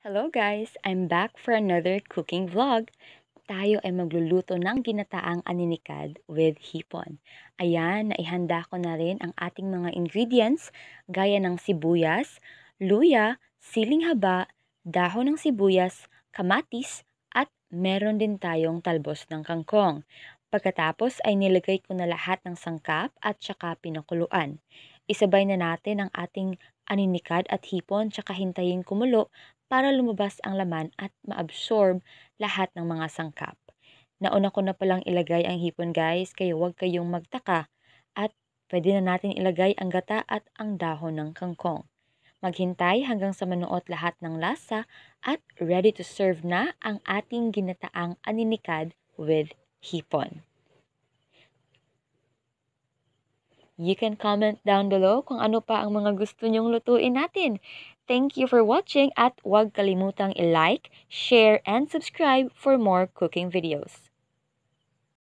Hello guys! I'm back for another cooking vlog. Tayo ay magluluto ng ginataang aninikad with hipon. Ayan, naihanda ko na rin ang ating mga ingredients gaya ng sibuyas, luya, siling haba, dahon ng sibuyas, kamatis, at meron din tayong talbos ng kangkong. Pagkatapos ay nilagay ko na lahat ng sangkap at saka pinakuluan. Isabay na natin ang ating aninikad at hipon tsaka hintayin kumulo para lumabas ang laman at maabsorb lahat ng mga sangkap. Nauna ko na palang ilagay ang hipon guys, kaya huwag kayong magtaka at pwede na natin ilagay ang gata at ang dahon ng kangkong. Maghintay hanggang sa manuot lahat ng lasa at ready to serve na ang ating ginataang aninikad with hipon. You can comment down below kung ano pa ang mga gusto nyong lutuin natin. Thank you for watching at huwag kalimutang i-like, share, and subscribe for more cooking videos.